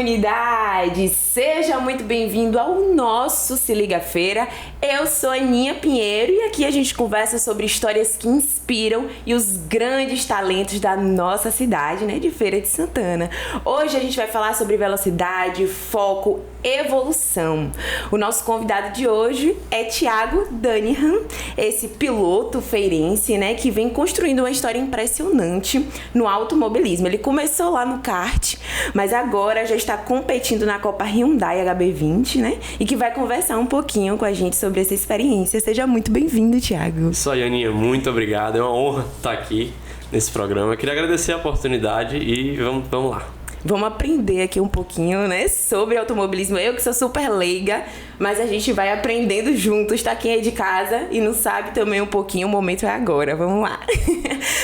comunidade! Seja muito bem-vindo ao nosso Se Liga Feira. Eu sou a Aninha Pinheiro e aqui a gente conversa sobre histórias que inspiram e os grandes talentos da nossa cidade, né, de Feira de Santana. Hoje a gente vai falar sobre velocidade, foco, evolução. O nosso convidado de hoje é Thiago Danihan, esse piloto feirense, né, que vem construindo uma história impressionante no automobilismo. Ele começou lá no kart, mas agora já está competindo na Copa Hyundai HB20, né, e que vai conversar um pouquinho com a gente sobre essa experiência. Seja muito bem-vindo, Thiago. Isso aí, Aninha, muito obrigado. É uma honra estar aqui nesse programa. Eu queria agradecer a oportunidade e vamos lá. Vamos aprender aqui um pouquinho, né, sobre automobilismo. Eu que sou super leiga, mas a gente vai aprendendo juntos, tá? Quem é de casa e não sabe também um pouquinho, o momento é agora. Vamos lá.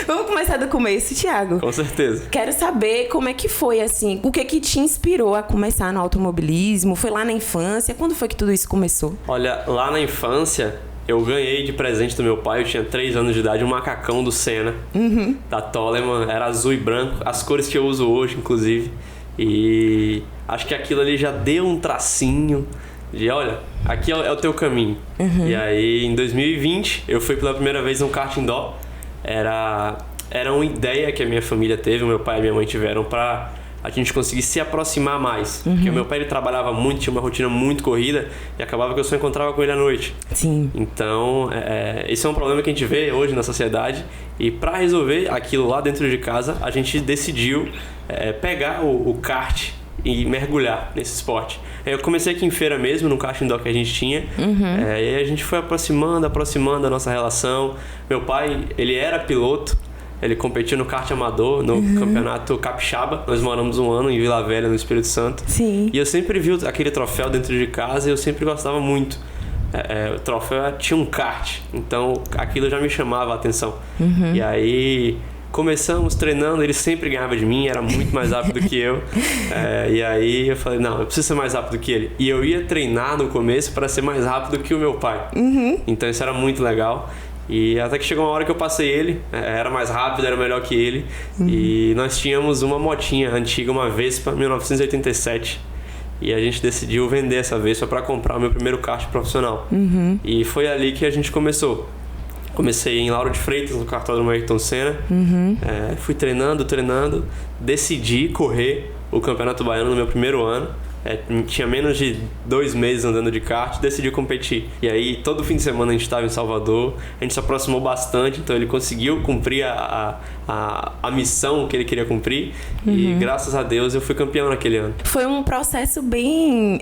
Vamos começar do começo, Thiago? Com certeza. Quero saber como é que foi, assim, o que te inspirou a começar no automobilismo? Foi lá na infância? Quando foi que tudo isso começou? Olha, lá na infância, eu ganhei de presente do meu pai, eu tinha 3 anos de idade, um macacão do Senna, da Toleman, era azul e branco, as cores que eu uso hoje, inclusive. E acho que aquilo ali já deu um tracinho de, olha, aqui é o teu caminho. E aí, em 2020, eu fui pela primeira vez no kart indoor. Era uma ideia que a minha família teve, o meu pai e minha mãe tiveram pra a gente conseguir se aproximar mais. Porque o meu pai, ele trabalhava muito, tinha uma rotina muito corrida e acabava que eu só encontrava com ele à noite. Sim. Então, esse é um problema que a gente vê hoje na sociedade e para resolver aquilo lá dentro de casa, a gente decidiu pegar o kart e mergulhar nesse esporte. Eu comecei aqui em Feira mesmo, no kart indoor que a gente tinha, e aí a gente foi aproximando a nossa relação. Meu pai, ele era piloto, ele competiu no kart amador, no campeonato capixaba. Nós moramos um ano em Vila Velha, no Espírito Santo. Sim. E eu sempre vi aquele troféu dentro de casa e eu sempre gostava muito. O troféu tinha um kart, então aquilo já me chamava a atenção. E aí começamos treinando, ele sempre ganhava de mim, era muito mais rápido que eu. E aí eu falei, não, eu preciso ser mais rápido que ele. E eu ia treinar no começo para ser mais rápido que o meu pai. Então isso era muito legal. E até que chegou uma hora que eu passei ele, era mais rápido, era melhor que ele. E nós tínhamos uma motinha antiga, uma Vespa, 1987. E a gente decidiu vender essa Vespa para comprar o meu primeiro kart profissional. E foi ali que a gente começou. Comecei em Lauro de Freitas, no cartódromo Ayrton Senna. Fui treinando, decidi correr o Campeonato Baiano no meu primeiro ano. Tinha menos de 2 meses andando de kart, decidi competir. E aí todo fim de semana a gente estava em Salvador, a gente se aproximou bastante, então ele conseguiu cumprir a missão que ele queria cumprir. E graças a Deus eu fui campeão naquele ano. Foi um processo bem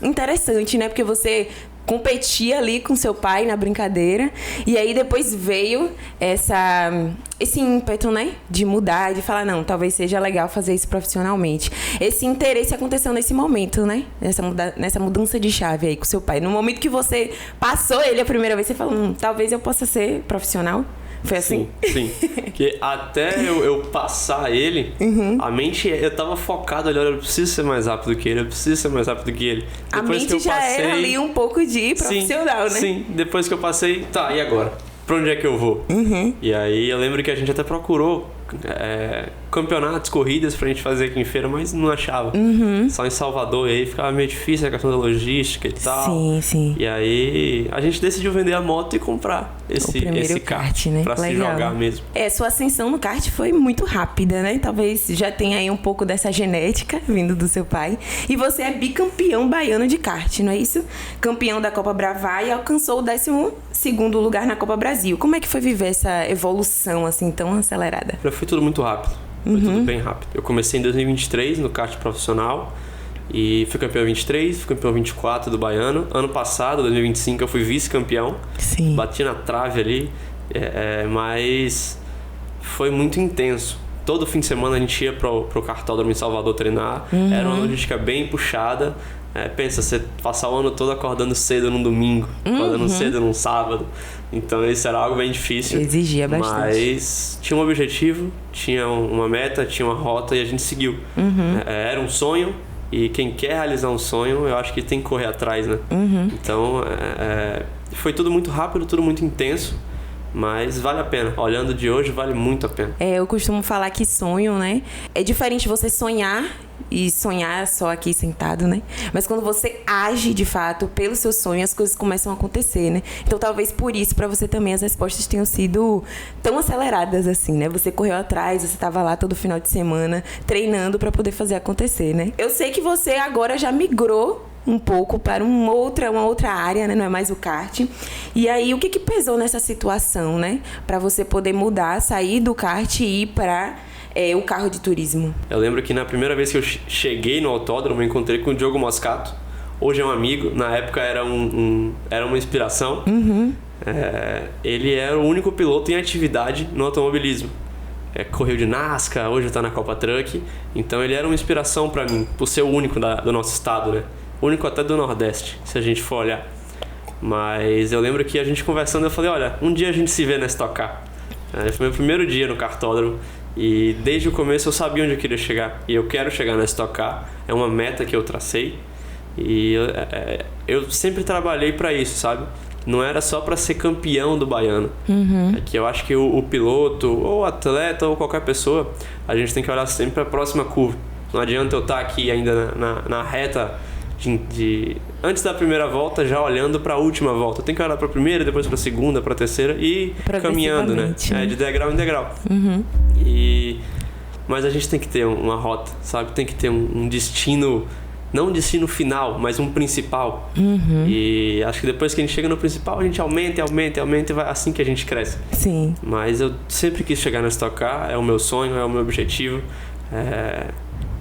interessante, né? Porque você competia ali com seu pai na brincadeira e aí depois veio esse ímpeto, né, de mudar, de falar, não, talvez seja legal fazer isso profissionalmente. Esse interesse aconteceu nesse momento, né, nessa mudança de chave aí com seu pai. No momento que você passou ele a primeira vez, você falou, talvez eu possa ser profissional. Foi assim? Sim. Porque até eu passar ele, a mente, eu tava focado ali, eu preciso ser mais rápido que ele, Depois a mente que eu já era ali um pouco de profissional, né? Sim, depois que eu passei, tá, e agora? Pra onde é que eu vou? E aí eu lembro que a gente até procurou campeonatos, corridas pra gente fazer aqui em Feira, mas não achava. Só em Salvador, e aí ficava meio difícil a questão da logística e tal. Sim. E aí a gente decidiu vender a moto e comprar esse kart, né? Pra se jogar mesmo. Sua ascensão no kart foi muito rápida, né? Talvez já tenha aí um pouco dessa genética vindo do seu pai. E você é bicampeão baiano de kart, não é isso? Campeão da Copa Bravais e alcançou o 12º lugar na Copa Brasil. Como é que foi viver essa evolução assim tão acelerada? Foi tudo muito rápido. Foi tudo bem rápido. Eu comecei em 2023 no kart profissional e fui campeão 23, fui campeão 24 do Baiano. Ano passado, 2025, eu fui vice-campeão. Sim. Bati na trave ali, mas foi muito intenso. Todo fim de semana a gente ia pro cartódromo em Salvador treinar. Era uma logística bem puxada. Pensa, você passar o ano todo acordando cedo num domingo, acordando cedo num sábado. Então isso era algo bem difícil. Exigia bastante. Mas tinha um objetivo, tinha uma meta, tinha uma rota e a gente seguiu. Era um sonho e quem quer realizar um sonho, eu acho que tem que correr atrás, né? Então foi tudo muito rápido, tudo muito intenso. Mas vale a pena. Olhando de hoje, vale muito a pena. Eu costumo falar que sonho, né? É diferente você sonhar e sonhar só aqui sentado, né? Mas quando você age de fato pelo seu sonho, as coisas começam a acontecer, né? Então talvez por isso para você também as respostas tenham sido tão aceleradas assim, né? Você correu atrás, você estava lá todo final de semana treinando para poder fazer acontecer, né? Eu sei que você agora já migrou um pouco para uma outra área, né? Não é mais o kart. E aí, o que pesou nessa situação, né? Para você poder mudar, sair do kart e ir para o carro de turismo? Eu lembro que na primeira vez que eu cheguei no autódromo, eu encontrei com o Diogo Moscato. Hoje é um amigo, na época era uma inspiração. Ele era o único piloto em atividade no automobilismo. Correu de NASCAR, hoje está na Copa Truck. Então ele era uma inspiração para mim, por ser o único do nosso estado, né? O único até do Nordeste, se a gente for olhar. Mas eu lembro que a gente conversando, eu falei, olha, um dia a gente se vê na Stock Car. Foi meu primeiro dia no kartódromo e desde o começo eu sabia onde eu queria chegar. E eu quero chegar na Stock Car, é uma meta que eu tracei. E eu sempre trabalhei para isso, sabe? Não era só para ser campeão do baiano. É que eu acho que o piloto, ou o atleta, ou qualquer pessoa, a gente tem que olhar sempre para a próxima curva. Não adianta eu estar aqui ainda na reta antes da primeira volta, já olhando para a última volta. Tem que olhar para a primeira, depois para a segunda, para a terceira e caminhando, né? De degrau em degrau. Mas a gente tem que ter uma rota, sabe? Tem que ter um destino, não um destino final, mas um principal. E acho que depois que a gente chega no principal, a gente aumenta e vai assim que a gente cresce. Sim. Mas eu sempre quis chegar na Stock Car, é o meu sonho, é o meu objetivo.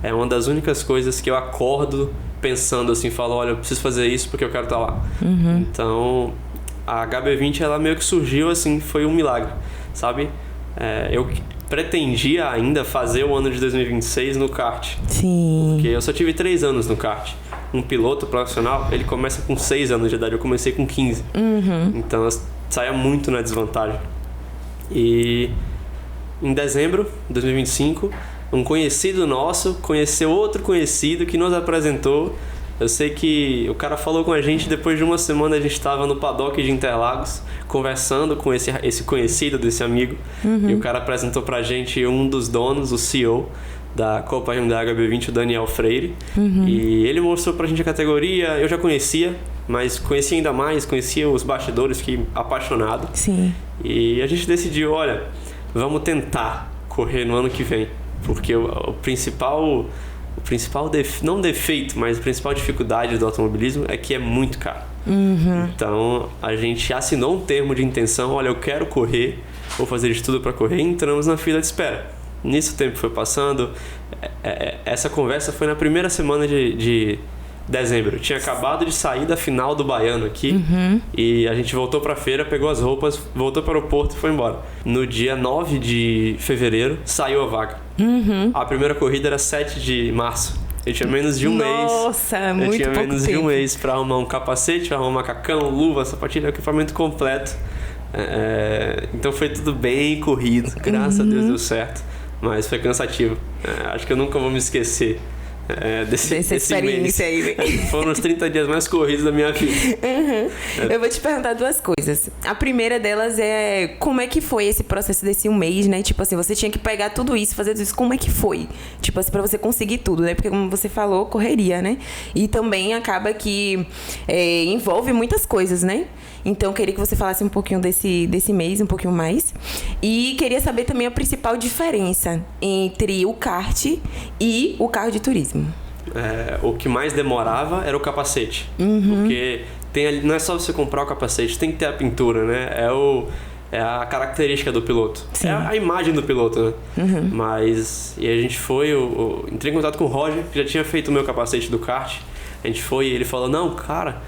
É uma das únicas coisas que eu acordo pensando assim, falo, olha, eu preciso fazer isso porque eu quero estar lá. Então, a HB20, ela meio que surgiu assim, foi um milagre, sabe? Eu pretendia ainda fazer o ano de 2026 no kart. Sim. Porque eu só tive 3 anos no kart. Um piloto profissional, ele começa com 6 anos de idade, eu comecei com 15. Então, eu saía muito na desvantagem. E em dezembro de 2025... um conhecido nosso conheceu outro conhecido que nos apresentou. Eu sei que o cara falou com a gente, depois de uma semana a gente estava no paddock de Interlagos conversando com esse conhecido desse amigo. E o cara apresentou pra gente um dos donos, o CEO da Copa Hyundai HB20, o Daniel Freire. E ele mostrou pra gente a categoria. Eu já conhecia, mas conhecia ainda mais, conhecia os bastidores, fiquei apaixonado. Sim. E a gente decidiu, olha, vamos tentar correr no ano que vem. Porque o principal não defeito, mas a principal dificuldade do automobilismo é que é muito caro. Então a gente assinou um termo de intenção, olha, eu quero correr, vou fazer de tudo para correr, e entramos na fila de espera. Nisso o tempo foi passando, essa conversa foi na primeira semana de dezembro. Eu tinha acabado de sair da final do Baiano aqui e a gente voltou pra feira, pegou as roupas, voltou para o aeroporto e foi embora. No dia 9 de fevereiro saiu a vaga. A primeira corrida era 7 de março. Eu tinha menos de um mês. Nossa, muito pouco tempo. Eu tinha menos de um mês para arrumar um capacete, arrumar um macacão, luva, sapatilha, equipamento completo. Então foi tudo bem corrido, graças a Deus deu certo. Mas foi cansativo. Acho que eu nunca vou me esquecer desse experiência mês. aí. Foram os 30 dias mais corridos da minha vida. Eu vou te perguntar 2 coisas. A primeira delas é como é que foi esse processo desse um mês, né? Tipo assim, você tinha que pegar tudo isso, fazer tudo isso. Como é que foi? Tipo assim, pra você conseguir tudo, né? Porque como você falou, correria, né? E também acaba que envolve muitas coisas, né? Então, eu queria que você falasse um pouquinho desse mês, um pouquinho mais. E queria saber também a principal diferença entre o kart e o carro de turismo. O que mais demorava era o capacete. Porque não é só você comprar o capacete, tem que ter a pintura, né? É a característica do piloto. Sim. É a imagem do piloto, né? Mas... E a gente foi... entrei em contato com o Roger, que já tinha feito o meu capacete do kart. A gente foi e ele falou, não, cara...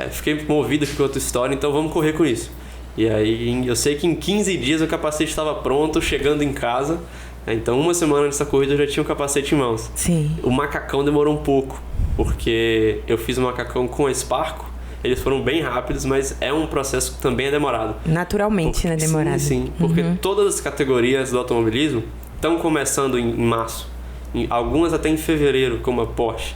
fiquei movido aqui com a tua história, então vamos correr com isso. E aí eu sei que em 15 dias o capacete estava pronto, chegando em casa. Então uma semana antes da corrida eu já tinha o capacete em mãos. Sim. O macacão demorou um pouco, porque eu fiz o macacão com a Sparco. Eles foram bem rápidos, mas é um processo que também é demorado. Naturalmente, né? Demorado. Sim, porque todas as categorias do automobilismo estão começando em março. Algumas até em fevereiro, como a Porsche.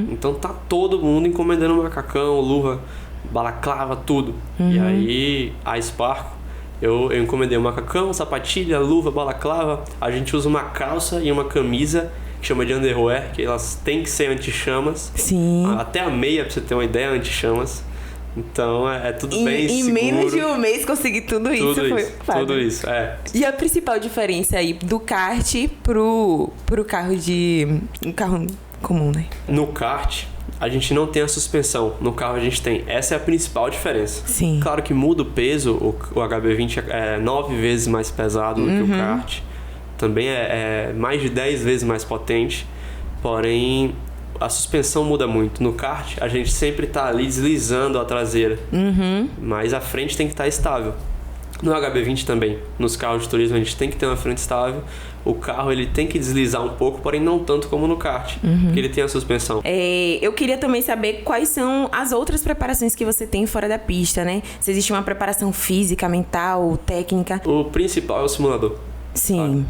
Então tá todo mundo encomendando macacão, luva, balaclava, tudo. E aí a Sparco, eu encomendei um macacão, sapatilha, luva, balaclava. A gente usa uma calça e uma camisa que chama de underwear, que elas têm que ser anti-chamas. Sim. Até a meia, pra você ter uma ideia, anti-chamas. Então é tudo bem seguro. Em menos de um mês conseguir tudo isso. Tudo isso, é. E a principal diferença aí do kart pro carro um carro comum, né? No kart, a gente não tem a suspensão. No carro a gente tem. Essa é a principal diferença. Sim. Claro que muda o peso. O HB20 é 9 vezes mais pesado do que o kart. Também é mais de 10 vezes mais potente. Porém, a suspensão muda muito. No kart, a gente sempre tá ali deslizando a traseira. Mas a frente tem que estar estável. No HB20 também, nos carros de turismo, a gente tem que ter uma frente estável. O carro ele tem que deslizar um pouco, porém não tanto como no kart, porque ele tem a suspensão. Eu queria também saber quais são as outras preparações que você tem fora da pista, né? Se existe uma preparação física, mental, técnica. O principal é o simulador. Sim.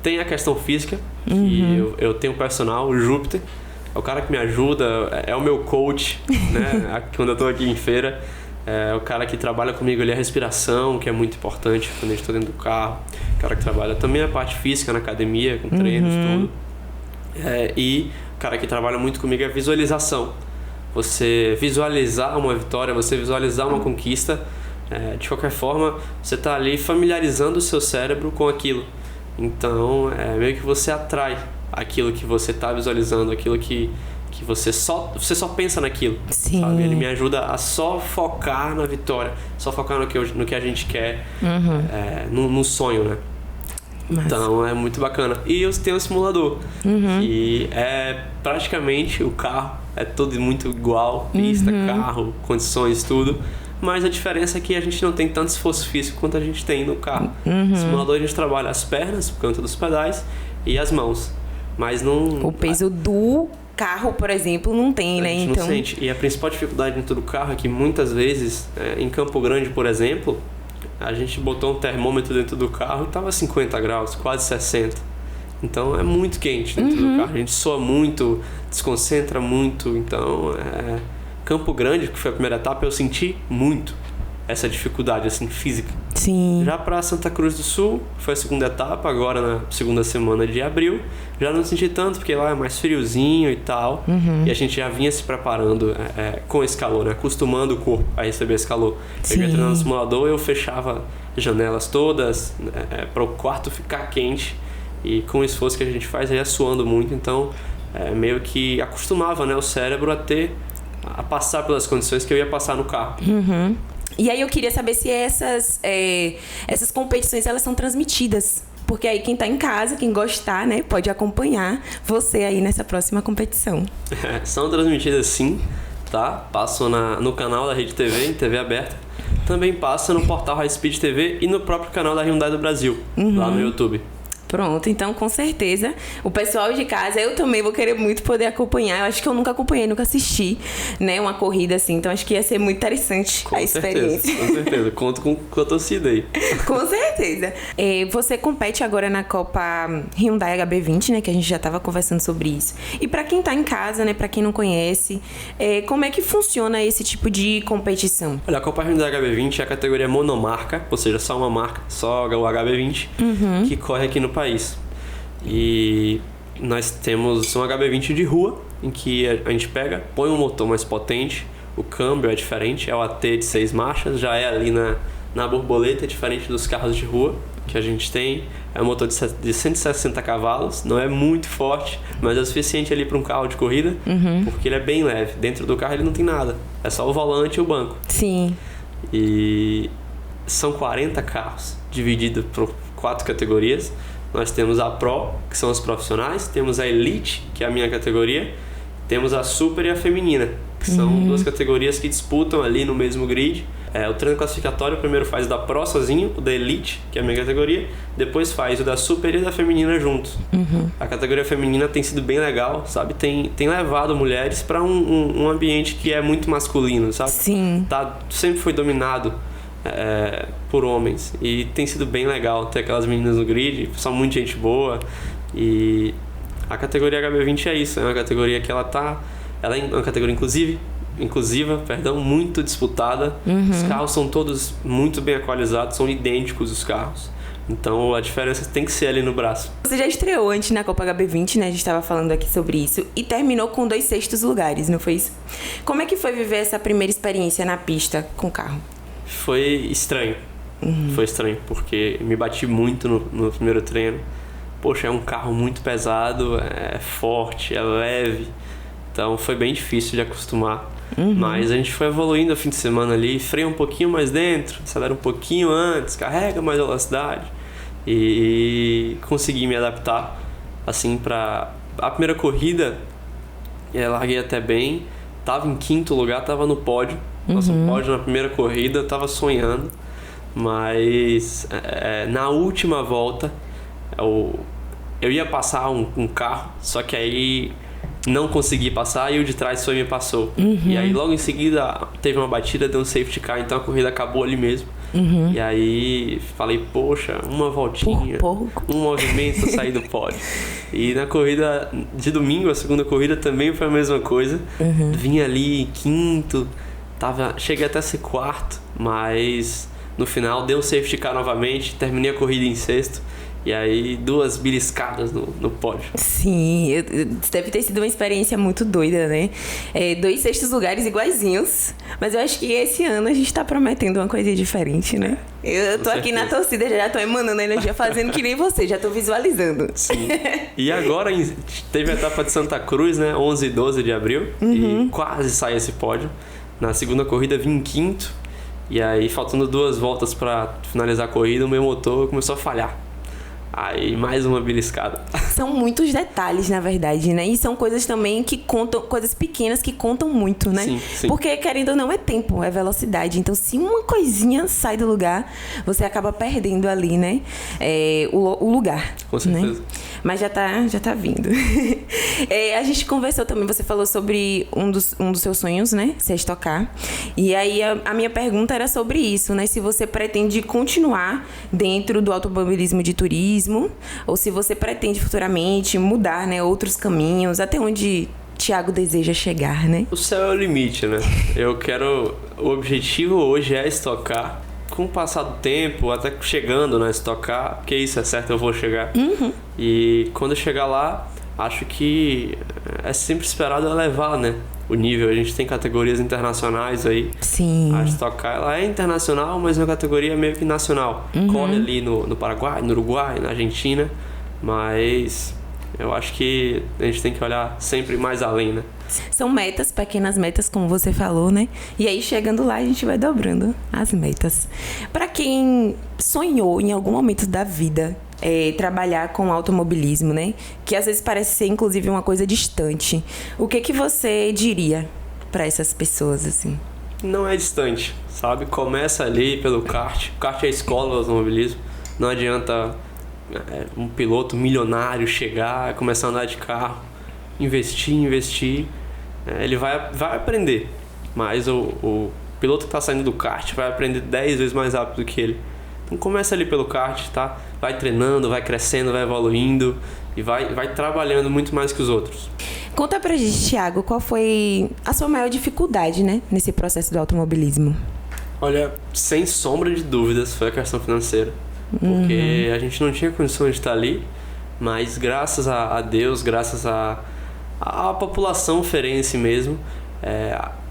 Tem a questão física, que eu tenho um personal, o Júpiter. É o cara que me ajuda, é o meu coach, né? Quando eu tô aqui em feira. É o cara que trabalha comigo ali a respiração, que é muito importante quando a gente está dentro do carro. O cara que trabalha também a parte física na academia, com treinos, tudo. E o cara que trabalha muito comigo é a visualização. Você visualizar uma vitória, você visualizar uma conquista. De qualquer forma, você está ali familiarizando o seu cérebro com aquilo. Então, meio que você atrai aquilo que você está visualizando, aquilo que você só pensa naquilo. Sim. Sabe? Ele me ajuda a só focar na vitória, só focar no que a gente quer, no sonho, né? Mas... Então é muito bacana. E eu tenho um simulador, que é praticamente o carro, é tudo muito igual, pista, carro, condições, tudo. Mas a diferença é que a gente não tem tanto esforço físico quanto a gente tem no carro. No simulador a gente trabalha as pernas, por conta dos pedais, e as mãos. Mas não... O peso do carro, por exemplo, não tem, né? A gente não sente. E a principal dificuldade dentro do carro é que muitas vezes, em Campo Grande, por exemplo, a gente botou um termômetro dentro do carro e estava 50 graus, quase 60. Então é muito quente dentro do carro. A gente soa muito, desconcentra muito. Então, Campo Grande, que foi a primeira etapa, eu senti muito essa dificuldade assim, física. Sim. Já para Santa Cruz do Sul, foi a segunda etapa, agora na segunda semana de abril. Já não senti tanto, porque lá é mais friozinho e tal. E a gente já vinha se preparando com esse calor, né? Acostumando o corpo a receber esse calor. Sim. Eu ia treinando no simulador, eu fechava as janelas todas para o quarto ficar quente. E com o esforço que a gente faz, ia suando muito. Então, meio que acostumava, né, o cérebro a passar pelas condições que eu ia passar no carro. E aí eu queria saber se essas competições, elas são transmitidas. Porque aí quem tá em casa, quem gostar, né, pode acompanhar você aí nessa próxima competição. São transmitidas sim, tá? Passam no canal da Rede TV, em TV aberta. Também passa no portal High Speed TV e no próprio canal da Hyundai do Brasil, lá no YouTube. Pronto, então com certeza o pessoal de casa, eu também vou querer muito poder acompanhar. Eu acho que eu nunca acompanhei, nunca assisti, né, uma corrida assim, então acho que ia ser muito interessante a experiência. Com certeza, conto com a torcida aí. Com certeza. Você compete agora na Copa Hyundai HB20, né, que a gente já estava conversando sobre isso. E para quem tá em casa, né, para quem não conhece, como é que funciona esse tipo de competição? Olha, a Copa Hyundai HB20 é a categoria monomarca, ou seja, só uma marca, só o HB20, que corre aqui no país. E nós temos um HB20 de rua, em que a gente põe um motor mais potente, o câmbio é diferente, é o AT de 6 marchas, já é ali na borboleta, diferente dos carros de rua que a gente tem. É um motor de 160 cavalos, não é muito forte, mas é o suficiente ali para um carro de corrida, porque ele é bem leve. Dentro do carro ele não tem nada, é só o volante e o banco. Sim. E são 40 carros, divididos por 4 categorias. Nós temos a Pro, que são os profissionais, temos a Elite, que é a minha categoria, temos a Super e a Feminina, que são 2 categorias que disputam ali no mesmo grid. O treino classificatório primeiro faz o da Pro sozinho, o da Elite, que é a minha categoria, depois faz o da Super e da Feminina juntos. A categoria feminina tem sido bem legal, sabe? Tem levado mulheres para um ambiente que é muito masculino, sabe? Sim. Sempre foi dominado por homens, e tem sido bem legal ter aquelas meninas no grid, são muito gente boa. E a categoria HB20 é isso, é uma categoria que ela é uma categoria inclusiva, muito disputada. Os carros são todos muito bem equalizados, são idênticos os carros, Então a diferença tem que ser ali no braço. Você já estreou antes na Copa HB20, né? A gente estava falando aqui sobre isso. E terminou com 2 sextos lugares, não foi isso? Como é que foi viver essa primeira experiência na pista com o carro? Foi estranho. Foi estranho, porque me bati muito no primeiro treino. Poxa, é um carro muito pesado, é forte, é leve. Então foi bem difícil de acostumar. Mas a gente foi evoluindo no fim de semana ali, freia um pouquinho mais dentro, acelera um pouquinho antes, carrega mais velocidade. E consegui me adaptar, assim, para a primeira corrida. Larguei até bem, tava em 5º lugar, tava no pódio. Nosso pódio na primeira corrida, tava sonhando. Mas na última volta, eu ia passar um carro, só que aí não consegui passar e o de trás foi e me passou. E aí logo em seguida teve uma batida, deu um safety car, então a corrida acabou ali mesmo. E aí falei, poxa, uma voltinha, um movimento, sair do pódio. E na corrida de domingo, a segunda corrida também foi a mesma coisa. Vim ali em 5º, cheguei até a ser 4º, mas no final deu um safety car novamente, terminei a corrida em 6º. E aí, 2 beliscadas no pódio. Sim, deve ter sido uma experiência muito doida, né? 2 sextos lugares iguaizinhos. Mas eu acho que esse ano a gente tá prometendo uma coisa diferente, né? Eu tô aqui na torcida, já tô emanando energia, fazendo que nem você, já tô visualizando. Sim. E agora teve a etapa de Santa Cruz, né? 11 e 12 de abril. E quase sai esse pódio. Na segunda corrida vim em 5º. E aí, faltando 2 voltas pra finalizar a corrida, o meu motor começou a falhar. Aí, mais uma beliscada. São muitos detalhes, na verdade, né? E são coisas também que contam, coisas pequenas que contam muito, né? Sim. Porque, querendo ou não, é tempo, é velocidade. Então, se uma coisinha sai do lugar, você acaba perdendo ali, né? O lugar. Com certeza. Né? Mas já tá vindo. A gente conversou também, você falou sobre um dos seus sonhos, né? Ser estocar. E aí, a minha pergunta era sobre isso, né? Se você pretende continuar dentro do automobilismo de turismo, ou se você pretende futuramente mudar, né, outros caminhos, até onde Thiago deseja chegar, né? O céu é o limite, né? O objetivo hoje é estocar. Com o passar do tempo, até chegando na estocar, porque isso é certo, eu vou chegar. E quando eu chegar lá, acho que é sempre esperado elevar, né? O nível, a gente tem categorias internacionais aí. Sim. A Stock Car, ela é internacional, mas uma categoria meio que nacional. Corre ali no Paraguai, no Uruguai, na Argentina, mas eu acho que a gente tem que olhar sempre mais além, né? São metas, pequenas metas, como você falou, né? E aí, chegando lá, a gente vai dobrando as metas. Para quem sonhou em algum momento da vida trabalhar com automobilismo, né? Que às vezes parece ser, inclusive, uma coisa distante. O que você diria para essas pessoas, assim? Não é distante, sabe? Começa ali pelo kart. O kart é a escola do automobilismo. Não adianta um piloto milionário chegar, começar a andar de carro, investir. Ele vai aprender, mas o piloto que está saindo do kart vai aprender 10 vezes mais rápido do que ele. Então começa ali pelo kart, tá? Vai treinando, vai crescendo, vai evoluindo e vai trabalhando muito mais que os outros. Conta pra gente, Thiago, qual foi a sua maior dificuldade, né, nesse processo do automobilismo? Olha, sem sombra de dúvidas, foi a questão financeira. Porque a gente não tinha condições de estar ali, mas graças a Deus, graças à população ferense mesmo,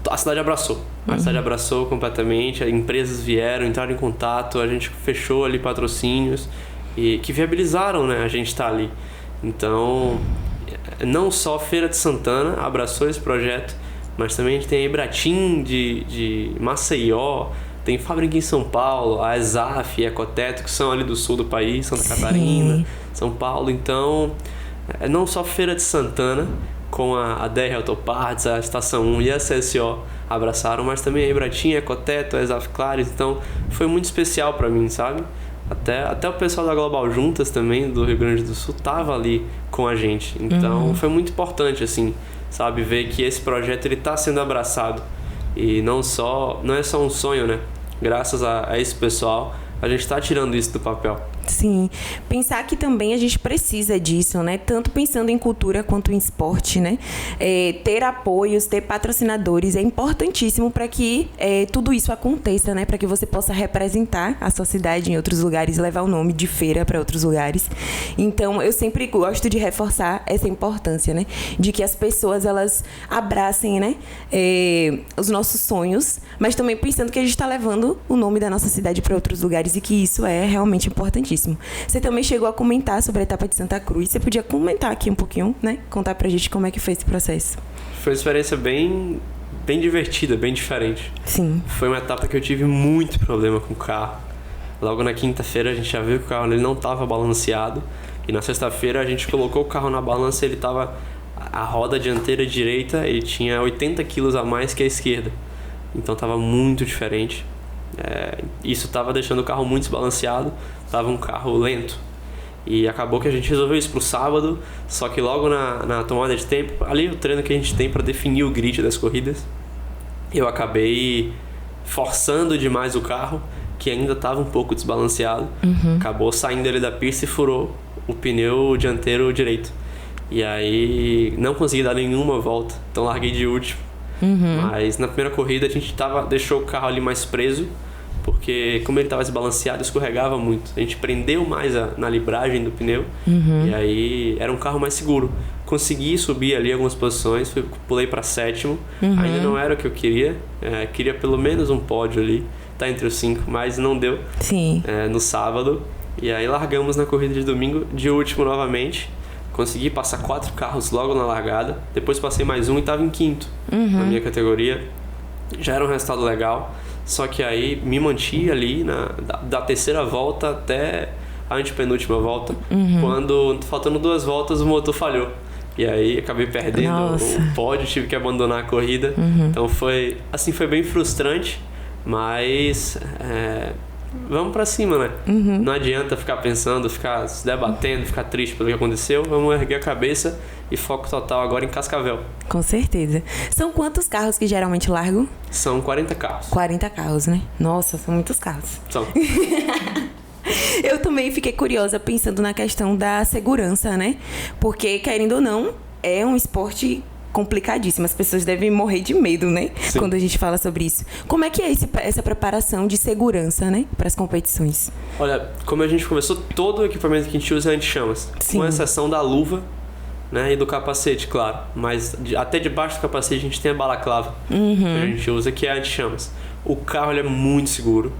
a cidade abraçou. A cidade abraçou completamente, as empresas vieram, entraram em contato, a gente fechou ali patrocínios e que viabilizaram, né, a gente estar ali. Então, não só a Feira de Santana abraçou esse projeto, mas também a gente tem a Ibratim de Maceió, tem fábrica em São Paulo, a ESAF e a Ecoteto, que são ali do sul do país, Santa Catarina, São Paulo. Então, não só a Feira de Santana, com a DR Autoparts, a Estação 1 e a CSO abraçaram, mas também a Ibratim, a Ecoteto, a ESAF Clares. Então, foi muito especial para mim, sabe? Até o pessoal da Global Juntas também, do Rio Grande do Sul, tava ali com a gente. Então, foi muito importante, assim, sabe? Ver que esse projeto, ele tá sendo abraçado. E não é só um sonho, né? Graças a esse pessoal, a gente tá tirando isso do papel. Sim, pensar que também a gente precisa disso, né? Tanto pensando em cultura quanto em esporte, né? Ter apoios, ter patrocinadores é importantíssimo para que tudo isso aconteça, né? Para que você possa representar a sua cidade em outros lugares, levar o nome de feira para outros lugares. Então, eu sempre gosto de reforçar essa importância, né? De que as pessoas, elas abracem, né? Os nossos sonhos, mas também pensando que a gente está levando o nome da nossa cidade para outros lugares e que isso é realmente importantíssimo. Você também chegou a comentar sobre a etapa de Santa Cruz. Você podia comentar aqui um pouquinho, né? Contar pra gente como é que foi esse processo. Foi uma experiência bem divertida, bem diferente. Sim. Foi uma etapa que eu tive muito problema com o carro. Logo na quinta-feira a gente já viu que o carro ele não estava balanceado. E na sexta-feira a gente colocou o carro na balança e ele estava... A roda dianteira direita, ele tinha 80 quilos a mais que a esquerda. Então estava muito diferente. Isso estava deixando o carro muito desbalanceado, estava um carro lento. E acabou que a gente resolveu isso pro sábado, só que logo na tomada de tempo, ali o treino que a gente tem para definir o grid das corridas, eu acabei forçando demais o carro, que ainda estava um pouco desbalanceado. Acabou saindo ele da pista e furou o pneu dianteiro direito. E aí não consegui dar nenhuma volta, então larguei de último. Mas na primeira corrida a gente deixou o carro ali mais preso, porque como ele estava desbalanceado, escorregava muito. A gente prendeu mais na libragem do pneu, e aí era um carro mais seguro. Consegui subir ali algumas posições, pulei para sétimo. Ainda não era o que eu queria, queria pelo menos um pódio ali, tá entre os 5, mas não deu. Sim. No sábado. E aí largamos na corrida de domingo de último novamente. Consegui passar 4 carros logo na largada. Depois passei mais um e estava em quinto na minha categoria. Já era um resultado legal. Só que aí me mantive ali da terceira volta até a antepenúltima volta. Quando, faltando 2 voltas, o motor falhou. E aí acabei perdendo o pódio, tive que abandonar a corrida. Então foi bem frustrante. Mas... vamos pra cima, né? Não adianta ficar pensando, ficar se debatendo, ficar triste pelo que aconteceu. Vamos erguer a cabeça e foco total agora em Cascavel. Com certeza. São quantos carros que geralmente largam? São 40 carros. 40 carros, né? Nossa, são muitos carros. São. Eu também fiquei curiosa pensando na questão da segurança, né? Porque, querendo ou não, é um esporte complicadíssimo. As pessoas devem morrer de medo, né? Sim. Quando a gente fala sobre isso. Como é que é essa preparação de segurança, né? Para as competições? Olha, como a gente conversou, todo o equipamento que a gente usa é anti-chamas. Sim. Com exceção da luva, né? E do capacete, claro. Mas até debaixo do capacete a gente tem a balaclava que a gente usa, que é anti-chamas. O carro ele é muito seguro.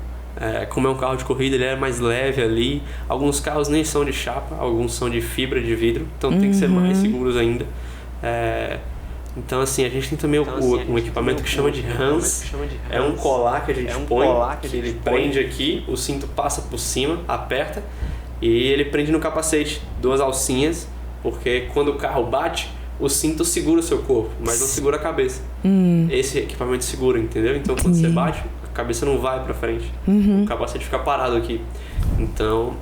Como é um carro de corrida, ele é mais leve ali. Alguns carros nem são de chapa, alguns são de fibra de vidro. Então tem que ser mais seguros ainda. Então, assim, a gente tem também um equipamento que chama de Hans. É um colar que a gente põe, que ele prende aqui, o cinto passa por cima, aperta, e ele prende no capacete, 2 alcinhas, porque quando o carro bate, o cinto segura o seu corpo, mas não segura a cabeça. Esse equipamento segura, entendeu? Então, quando você bate, a cabeça não vai pra frente, o capacete fica parado aqui. Então,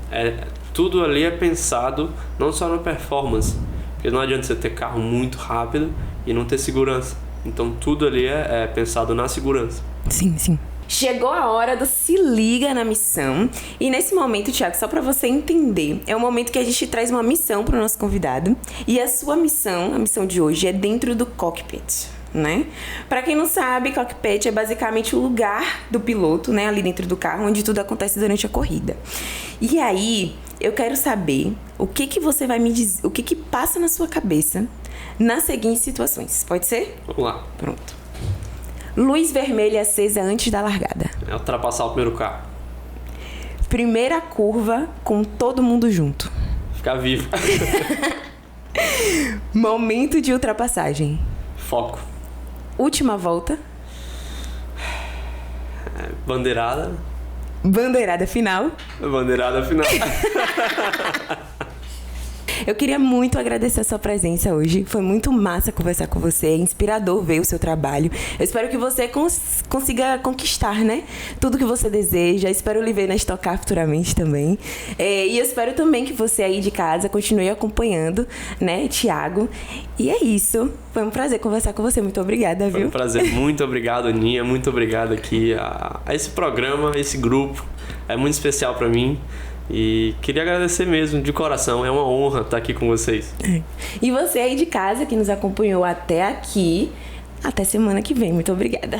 tudo ali é pensado não só na performance, porque não adianta você ter carro muito rápido e não ter segurança. Então tudo ali é pensado na segurança. Sim, sim. Chegou a hora do Se Liga na Missão. E nesse momento, Thiago, só para você entender, é o momento que a gente traz uma missão para o nosso convidado. E a sua missão, a missão de hoje, é dentro do cockpit, né? Para quem não sabe, cockpit é basicamente o lugar do piloto, né? Ali dentro do carro, onde tudo acontece durante a corrida. E aí, eu quero saber o que você vai me dizer, o que passa na sua cabeça nas seguintes situações. Pode ser? Vamos lá. Pronto. Luz vermelha acesa antes da largada. Ultrapassar o primeiro carro. Primeira curva com todo mundo junto. Ficar vivo. Momento de ultrapassagem. Foco. Última volta. Bandeirada. Bandeirada final. Bandeirada final. Eu queria muito agradecer a sua presença hoje. Foi muito massa conversar com você. É inspirador ver o seu trabalho. Eu espero que você consiga conquistar, né? Tudo que você deseja. Espero lhe ver na Stock Car futuramente também. E eu espero também que você aí de casa continue acompanhando, né, Thiago? E é isso. Foi um prazer conversar com você. Muito obrigada, viu? Foi um prazer. Muito obrigado, Aninha. Muito obrigado aqui a esse programa, a esse grupo. É muito especial pra mim. E queria agradecer mesmo, de coração. É uma honra estar aqui com vocês. E você aí de casa que nos acompanhou até aqui. Até semana que vem. Muito obrigada.